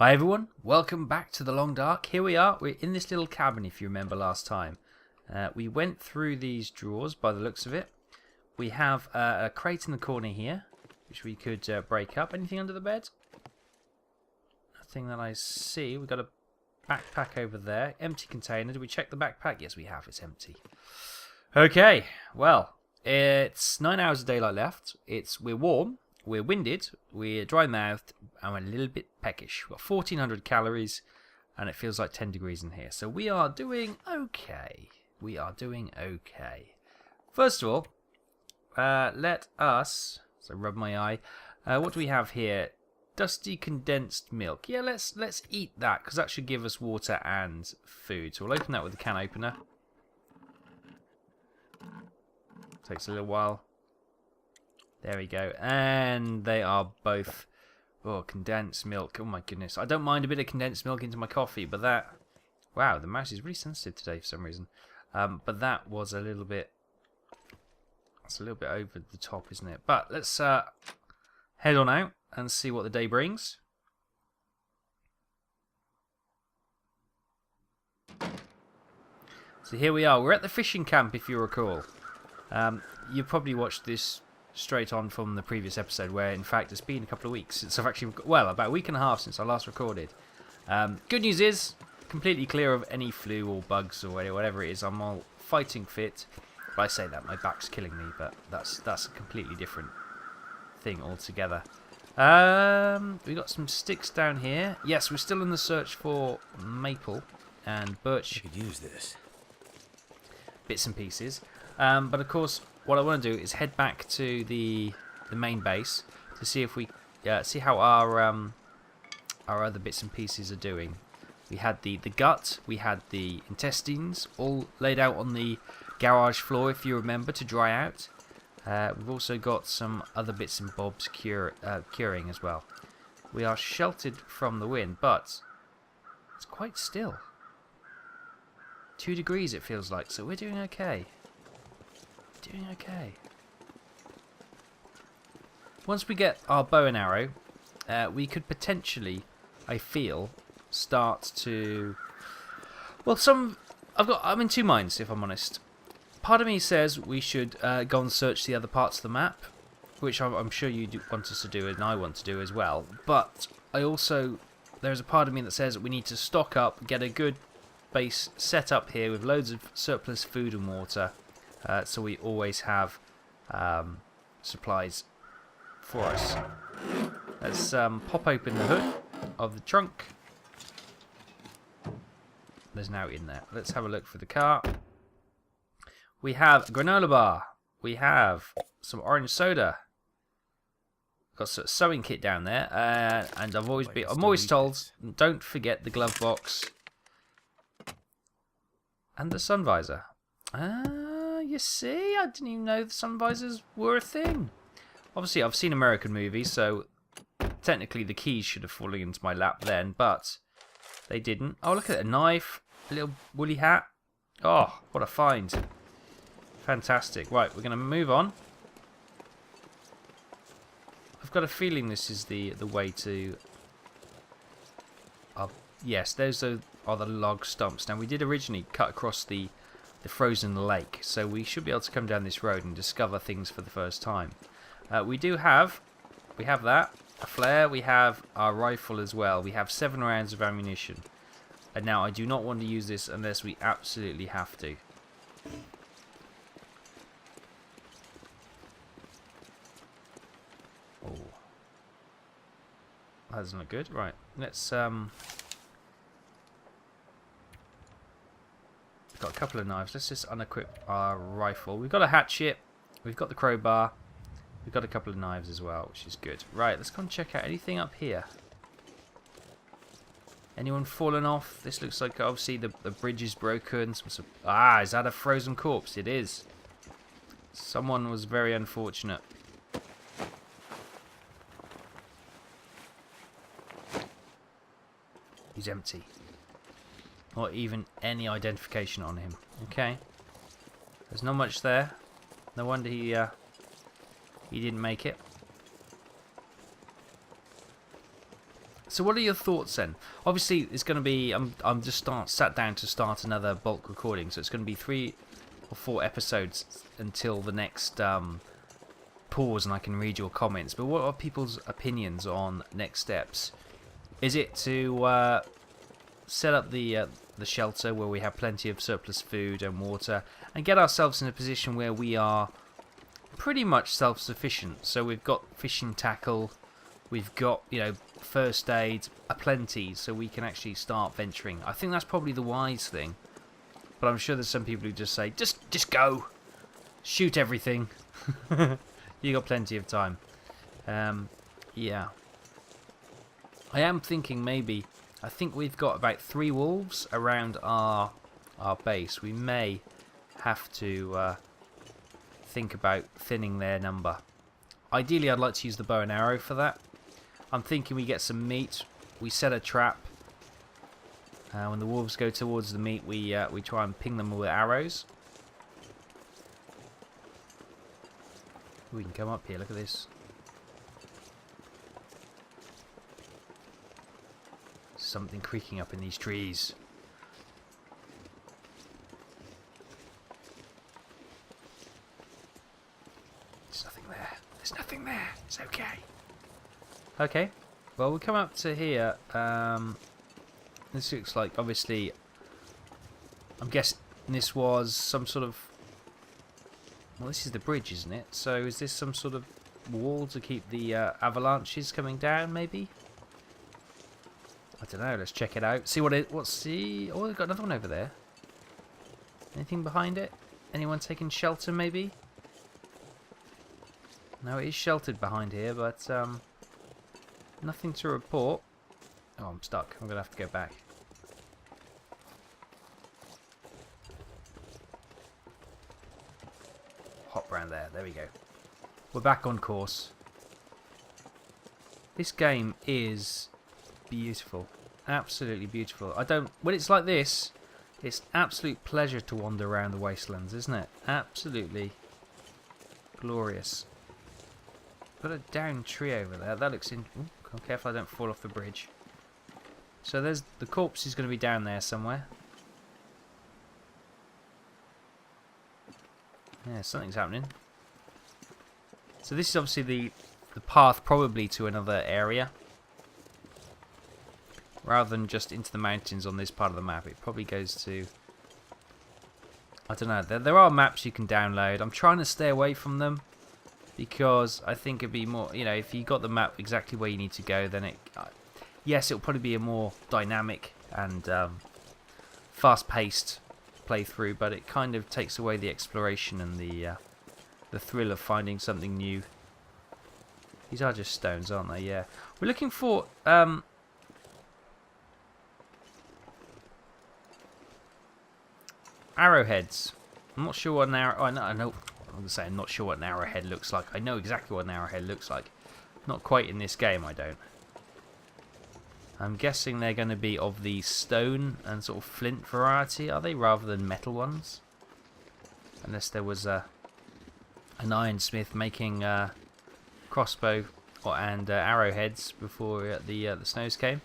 Hi everyone, welcome back to the Long Dark. Here we are, we're in this little cabin if you remember last time. We went through these drawers by the looks of it. We have a crate in the corner here, which we could break up. Anything under the bed? Nothing that I see. We've got a backpack over there, empty container. Did we check the backpack? Yes we have, it's empty. Okay, well, it's 9 hours of daylight left. We're warm. We're winded, we're dry-mouthed, and we're a little bit peckish. We've got 1,400 calories, and it feels like 10 degrees in here. So we are doing okay. We are doing okay. First of all, let us... So rub my eye. What do we have here? Dusty condensed milk. Yeah, let's eat that, because that should give us water and food. So we'll open that with a can opener. Takes a little while. There we go. And they are both... Oh, condensed milk. Oh my goodness. I don't mind a bit of condensed milk into my coffee, but that... Wow, the mouse is really sensitive today for some reason. But that was a little bit... It's a little bit over the top, isn't it? But let's head on out and see what the day brings. So here we are. We're at the fishing camp, if you recall. You probably watched this straight on from the previous episode, where in fact it's been a couple of weeks since I've actually, well, about a week and a half since I last recorded. Good news is, completely clear of any flu or bugs or whatever it is. I'm all fighting fit. But I say that, my back's killing me, but that's a completely different thing altogether. We got some sticks down here. Yes, we're still in the search for maple and birch. I could use this. Bits and pieces. But of course, what I want to do is head back to the main base to see if we see how our other bits and pieces are doing. We had the gut, we had the intestines all laid out on the garage floor, if you remember, to dry out. We've also got some other bits and bobs curing as well. We are sheltered from the wind, but it's quite still. 2 degrees it feels like, so we're doing okay. Doing okay. Once we get our bow and arrow, we could potentially, I feel, start to... Well, I'm in two minds, if I'm honest. Part of me says we should go and search the other parts of the map, which I'm sure you want us to do, and I want to do as well. But there's a part of me that says that we need to stock up, get a good base set up here with loads of surplus food and water. So we always have supplies for us. Let's pop open the hood of the trunk. There's now in there. Let's have a look for the car. We have a granola bar. We have some orange soda. Got a sewing kit down there. And I'm always told, don't forget the glove box and the sun visor. You see, I didn't even know the sun visors were a thing. Obviously, I've seen American movies, so technically the keys should have fallen into my lap then, but they didn't. Oh, look at that, a knife, a little woolly hat. Oh, what a find. Fantastic. Right, we're going to move on. I've got a feeling this is the way to... yes, those are the log stumps. Now, we did originally cut across the frozen lake, so we should be able to come down this road and discover things for the first time. We have that, a flare, we have our rifle as well. We have 7 rounds of ammunition. And now I do not want to use this unless we absolutely have to. Oh. That doesn't look good. Right, let's got a couple of knives. Let's just unequip our rifle. We've got a hatchet. We've got the crowbar. We've got a couple of knives as well, which is good. Right, let's go and check out anything up here. Anyone fallen off? This looks like obviously the bridge is broken. Is that a frozen corpse? It is. Someone was very unfortunate. He's empty. Not even any identification on him. Okay. There's not much there. No wonder he didn't make it. So what are your thoughts then? Obviously, it's going to be. I'm just sat down to start another bulk recording, so it's going to be 3 or 4 episodes until the next pause, and I can read your comments. But what are people's opinions on next steps? Is it to set up the shelter where we have plenty of surplus food and water, and get ourselves in a position where we are pretty much self-sufficient? So we've got fishing tackle, we've got, you know, first aid aplenty, so we can actually start venturing. I think that's probably the wise thing. But I'm sure there's some people who just say, just go, shoot everything. You got plenty of time. Yeah. I am thinking maybe. I think we've got about 3 wolves around our base. We may have to think about thinning their number. Ideally, I'd like to use the bow and arrow for that. I'm thinking we get some meat. We set a trap. When the wolves go towards the meat, we try and ping them with arrows. We can come up here. Look at this. Something creaking up in these trees. There's nothing there. There's nothing there. It's okay. Okay. Well, we'll come up to here. This looks like, obviously, I'm guessing this was some sort of... Well, this is the bridge, isn't it? So is this some sort of wall to keep the avalanches coming down, maybe? I don't know. Let's check it out. See what it... What's the... Oh, we've got another one over there. Anything behind it? Anyone taking shelter, maybe? No, it is sheltered behind here, but nothing to report. Oh, I'm stuck. I'm going to have to go back. Hop round there. There we go. We're back on course. This game is beautiful. Absolutely beautiful. When it's like this, it's absolute pleasure to wander around the wastelands, isn't it? Absolutely glorious. Got a downed tree over there. That looks in... Ooh, I'm careful I don't fall off the bridge. So there's the corpse is going to be down there somewhere. Yeah, something's happening. So this is obviously the path probably to another area. Rather than just into the mountains on this part of the map, it probably goes to... I don't know. There are maps you can download. I'm trying to stay away from them because I think it'd be more... You know, if you got the map exactly where you need to go, then it... Yes, it'll probably be a more dynamic and fast-paced playthrough, but it kind of takes away the exploration and the thrill of finding something new. These are just stones, aren't they? Yeah. We're looking for arrowheads. I'm not sure what an arrow... Oh, I know. I'm going to say I'm not sure what an arrowhead looks like. I know exactly what an arrowhead looks like. Not quite in this game, I don't. I'm guessing they're going to be of the stone and sort of flint variety, are they, rather than metal ones? Unless there was an ironsmith making crossbow and arrowheads before the snows came.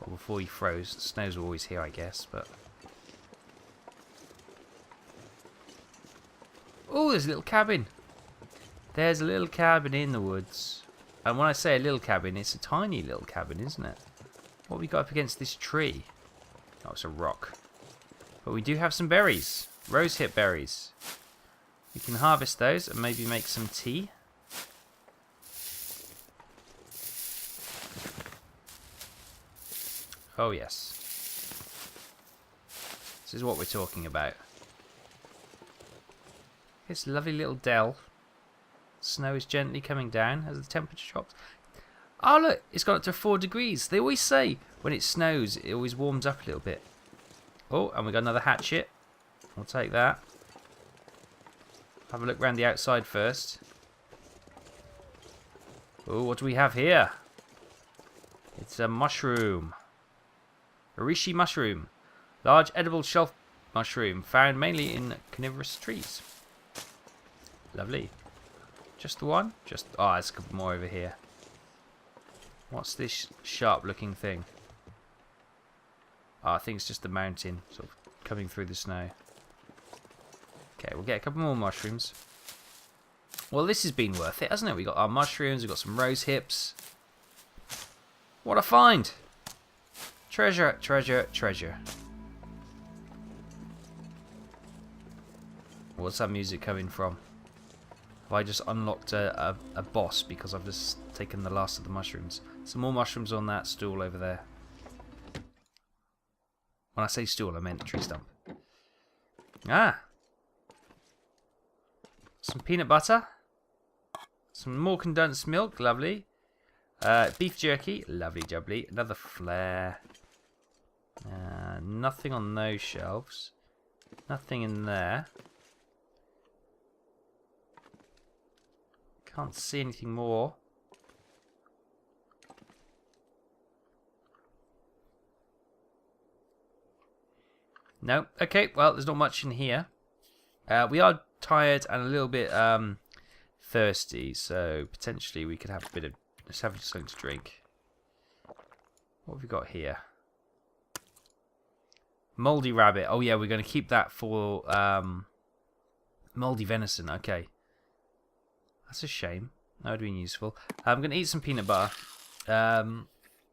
Or before he froze. The snows were always here, I guess, but... Oh, there's a little cabin. There's a little cabin in the woods. And when I say a little cabin, it's a tiny little cabin, isn't it? What have we got up against this tree? Oh, it's a rock. But we do have some berries. Rosehip berries. We can harvest those and maybe make some tea. Oh, yes. This is what we're talking about. This lovely little dell. Snow is gently coming down as the temperature drops. Oh look, it's got up to 4 degrees. They always say when it snows, it always warms up a little bit. Oh, and we got another hatchet. We'll take that. Have a look around the outside first. Oh, what do we have here? It's a mushroom. Orishi mushroom. Large edible shelf mushroom found mainly in carnivorous trees. Lovely. Just the one? Oh, there's a couple more over here. What's this sharp looking thing? Oh, I think it's just the mountain sort of coming through the snow. Okay, we'll get a couple more mushrooms. Well, this has been worth it, hasn't it? We got our mushrooms, we've got some rose hips. What a find! Treasure, treasure, treasure. What's that music coming from? Have I just unlocked a boss because I've just taken the last of the mushrooms? Some more mushrooms on that stool over there. When I say stool, I meant tree stump. Ah! Some peanut butter. Some more condensed milk, lovely. Beef jerky, lovely jubbly. Another flare. Nothing on those shelves. Nothing in there. Can't see anything more. No. Okay, well, there's not much in here. We are tired and a little bit thirsty, so potentially we could have a bit of... Let's have something to drink. What have we got here? Moldy rabbit. Oh yeah, we're going to keep that for moldy venison. Okay. That's a shame. That would have been useful. I'm going to eat some peanut butter.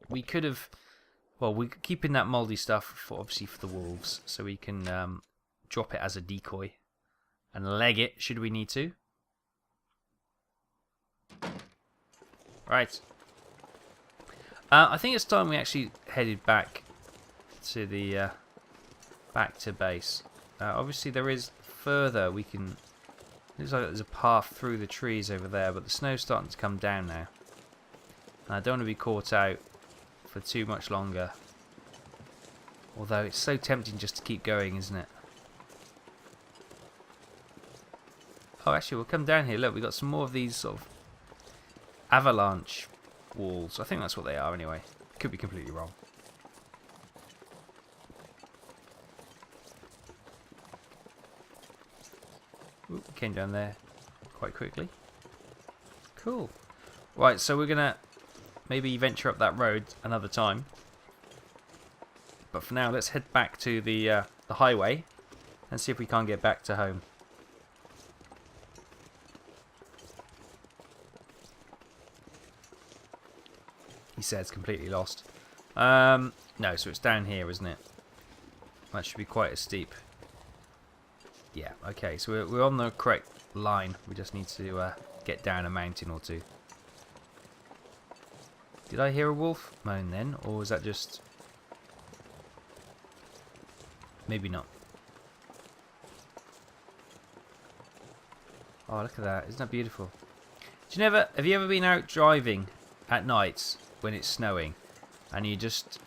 We could have... Well, we're keeping that moldy stuff, for obviously for the wolves, so we can drop it as a decoy and leg it, should we need to. Right. I think it's time we actually headed back to the back to base. Obviously, there is further we can. Looks like there's a path through the trees over there, but the snow's starting to come down now. And I don't want to be caught out for too much longer. Although it's so tempting just to keep going, isn't it? Oh, actually, we'll come down here. Look, we've got some more of these sort of avalanche walls. I think that's what they are anyway. Could be completely wrong. Ooh, came down there quite quickly. Cool. Right, so we're going to maybe venture up that road another time. But for now, let's head back to the highway and see if we can't get back to home. He says completely lost. No, so it's down here, isn't it? That should be quite a steep. Yeah, okay, so we're on the correct line. We just need to get down a mountain or two. Did I hear a wolf moan then, or was that just... Maybe not. Oh, look at that. Isn't that beautiful? Have you ever been out driving at night when it's snowing and you're just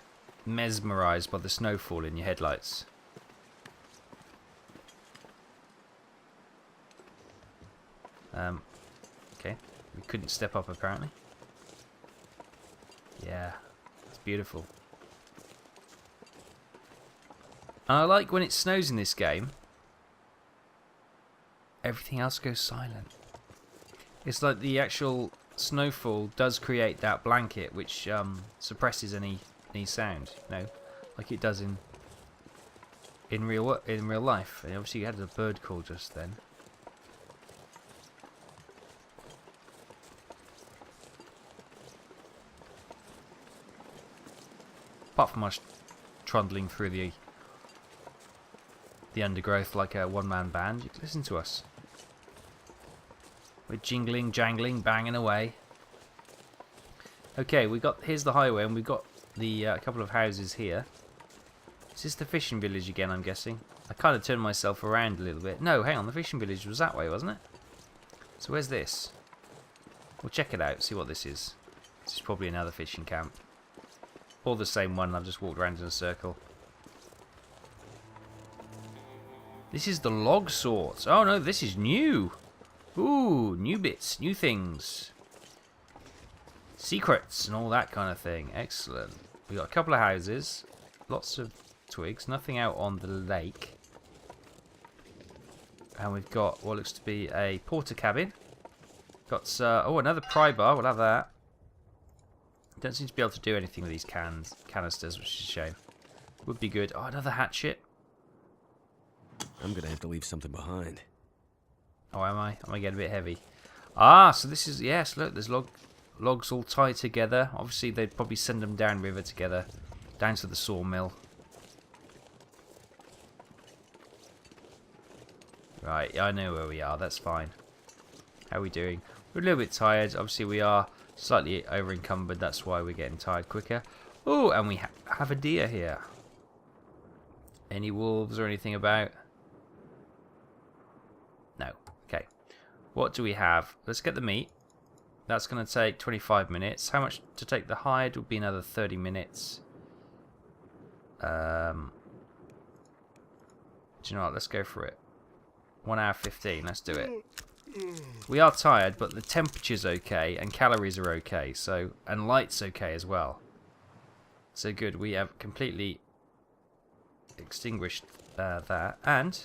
mesmerised by the snowfall in your headlights? Okay. We couldn't step up apparently. Yeah. It's beautiful. And I like when it snows in this game, everything else goes silent. It's like the actual snowfall does create that blanket which suppresses any sound, you know, like it does in real life. And obviously you had a bird call just then. Apart from us trundling through the undergrowth like a one-man band, you can listen to us. We're jingling, jangling, banging away. Okay, here's the highway, and we've got the couple of houses here. Is this the fishing village again, I'm guessing? I kind of turned myself around a little bit. No, hang on, the fishing village was that way, wasn't it? So where's this? We'll check it out, see what this is. This is probably another fishing camp. Or the same one, I've just walked around in a circle. This is the log sort. Oh no, this is new. Ooh, new bits, new things. Secrets and all that kind of thing. Excellent. We got a couple of houses. Lots of twigs. Nothing out on the lake. And we've got what looks to be a porter cabin. Got, oh, another pry bar. We'll have that. Don't seem to be able to do anything with these canisters, which is a shame. Would be good. Oh, another hatchet. I'm gonna have to leave something behind. Oh, am I? Am I getting a bit heavy? Ah, so this is... Yes, look, there's logs all tied together. Obviously, they'd probably send them downriver together. Down to the sawmill. Right, I know where we are. That's fine. How are we doing? We're a little bit tired. Obviously, we are slightly over-encumbered. That's why we're getting tired quicker. Oh, and we have a deer here. Any wolves or anything about? No. Okay. What do we have? Let's get the meat. That's going to take 25 minutes. How much to take the hide would be another 30 minutes. Do you know what? Let's go for it. 1 hour 15. Let's do it. We are tired, but the temperature's okay and calories are okay. So, and light's okay as well. So good. We have completely extinguished that. And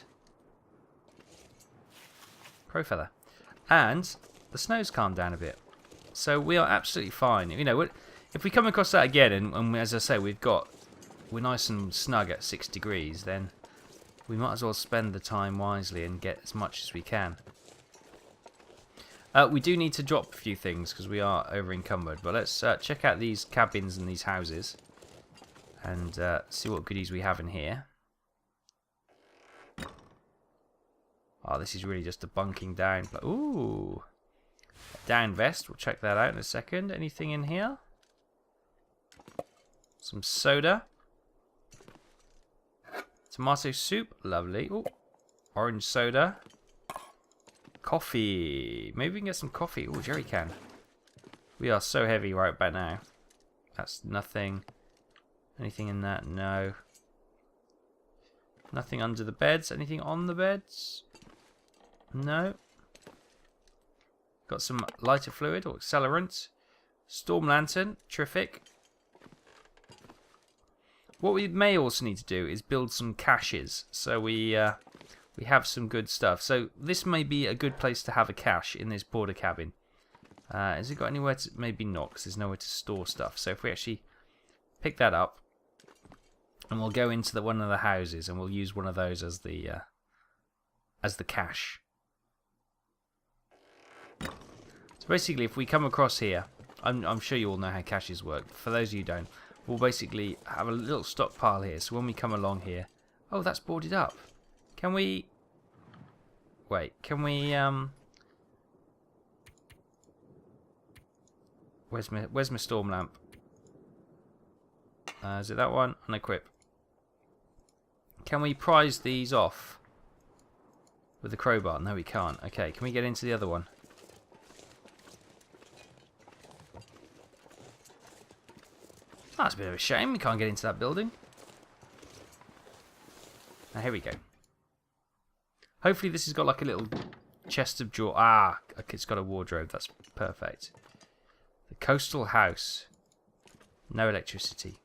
crow feather. And the snow's calmed down a bit. So we are absolutely fine. You know, if we come across that again, and as I say, we're nice and snug at 6 degrees, then we might as well spend the time wisely and get as much as we can. We do need to drop a few things because we are over encumbered. But let's check out these cabins and these houses and see what goodies we have in here. Oh, this is really just a bunking down. Ooh. Down vest. We'll check that out in a second. Anything in here? Some soda. Tomato soup. Lovely. Ooh. Orange soda. Coffee. Maybe we can get some coffee. Ooh, jerry can. We are so heavy right about now. That's nothing. Anything in that? No. Nothing under the beds. Anything on the beds? No. Got some lighter fluid or accelerant. Storm lantern. Terrific. What we may also need to do is build some caches. So we have some good stuff. So this may be a good place to have a cache in this border cabin. Has it got anywhere to... Maybe not, because there's nowhere to store stuff. So if we actually pick that up, and we'll go into one of the houses, and we'll use one of those as the cache. So basically, if we come across here, I'm sure you all know how caches work. But for those of you who don't, we'll basically have a little stockpile here. So when we come along here... Oh, that's boarded up. Can we... Wait, can we... Where's my storm lamp? Is it that one? Unequip. Can we prise these off with the crowbar? No, we can't. Okay, can we get into the other one? Oh, that's a bit of a shame. We can't get into that building. Now, here we go. Hopefully this has got like a little chest of drawers. Ah, okay, it's got a wardrobe. That's perfect. The coastal house. No electricity.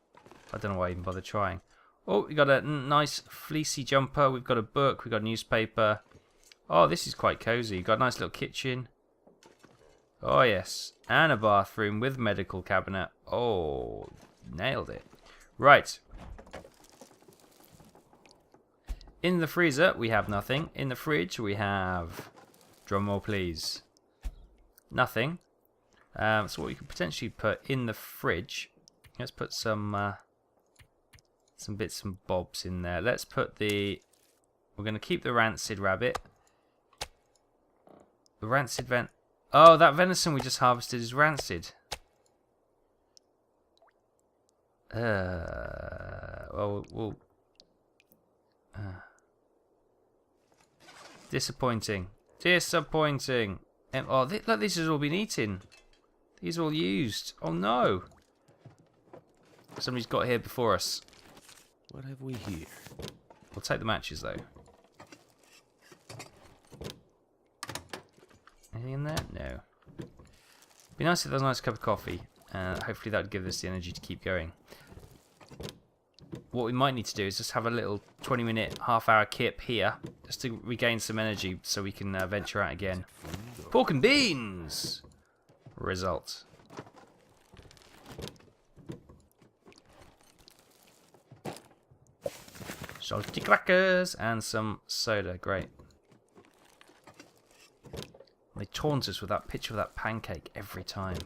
I don't know why I even bother trying. Oh, we got a nice fleecy jumper. We've got a book. We've got a newspaper. Oh, this is quite cozy. You've got a nice little kitchen. Oh, yes. And a bathroom with medical cabinet. Oh, nailed it. Right. In the freezer, we have nothing. In the fridge, we have... Drumroll, please. Nothing. So what we could potentially put in the fridge... Let's put some bits and bobs in there. Let's put the... We're going to keep the rancid rabbit. The rancid Oh, that venison we just harvested is rancid. Well, we'll... Disappointing. Disappointing. Oh, look, this has all been eaten. These are all used. Oh, no. Somebody's got here before us. What have we here? We'll take the matches, though. Anything in there? No. Be nice if there was a nice cup of coffee. Hopefully that would give us the energy to keep going. What we might need to do is just have a little 20-minute, half-hour kip here, just to regain some energy so we can venture out again. Pork and beans! Result. salty crackers and some soda. Great. They taunt us with that picture of that pancake every time.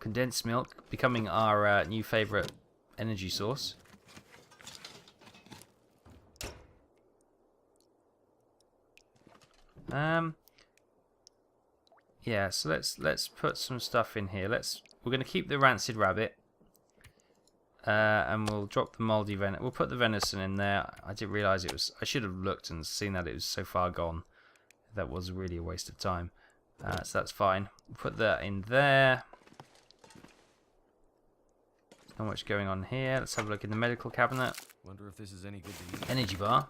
Condensed milk becoming our new favourite energy source. Yeah, so let's put some stuff in here. We're going to keep the rancid rabbit. And we'll drop the mouldy venison. We'll put the venison in there. I didn't realise it was... I should have looked and seen that it was so far gone. That was really a waste of time. So that's fine. We'll put that in there. Not much going on here. Let's have a look in the medical cabinet. Wonder if this is any good to eat. Energy bar.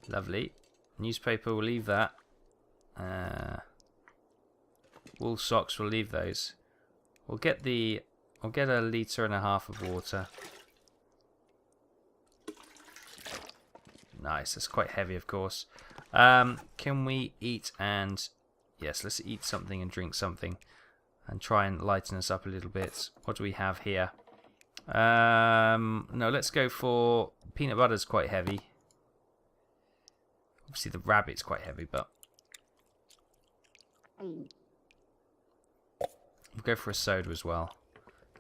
Lovely. Newspaper, we'll leave that. Wool socks, we'll leave those. I'll get a 1.5 litres of water. Nice, that's quite heavy, of course. Can we eat and... Yes, let's eat something and drink something. And try and lighten us up a little bit. What do we have here? No, let's go for... Peanut butter's quite heavy. Obviously the rabbit's quite heavy, but... We'll go for a soda as well.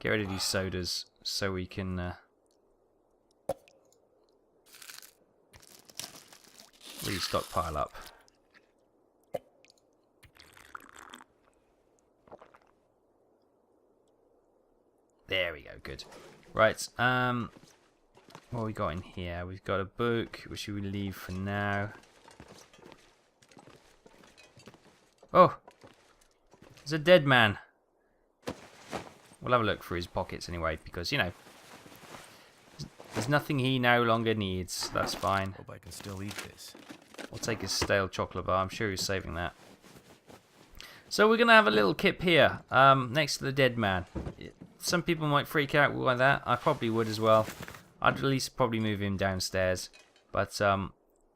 Get rid of these sodas so we can really stockpile up. There we go, good. Right, what have we got in here? We've got a book, which we will leave for now. Oh! There's a dead man. We'll have a look through his pockets anyway, because, you know, there's nothing he no longer needs. That's fine. Hope I can still eat this. We'll take his stale chocolate bar. I'm sure he's saving that. So we're going to have a little kip here, next to the dead man. Some people might freak out by that. I probably would as well. I'd at least probably move him downstairs. But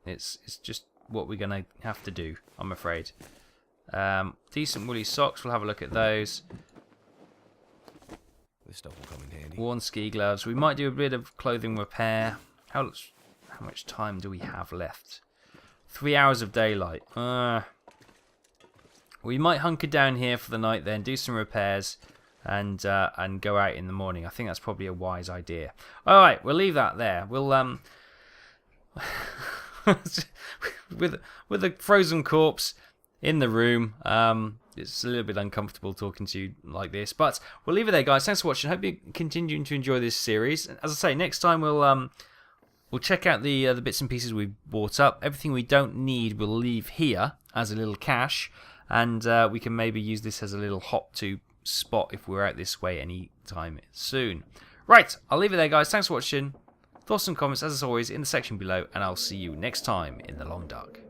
it's just what we're going to have to do, I'm afraid. Decent woolly socks. We'll have a look at those. This stuff will come in handy. Worn ski gloves. We might do a bit of clothing repair. How much time do we have left? 3 hours of daylight. We might hunker down here for the night then, do some repairs, and go out in the morning. I think that's probably a wise idea. All right, we'll leave that there. We'll with a frozen corpse in the room. It's a little bit uncomfortable talking to you like this, but we'll leave it there, guys. Thanks for watching. Hope you're continuing to enjoy this series. As I say, next time we'll check out the bits and pieces we've bought up. Everything we don't need we'll leave here as a little cache, and we can maybe use this as a little hop to spot if we're out this way any time soon. Right, I'll leave it there, guys. Thanks for watching. Thoughts and comments, as always, in the section below, and I'll see you next time in the Long Dark.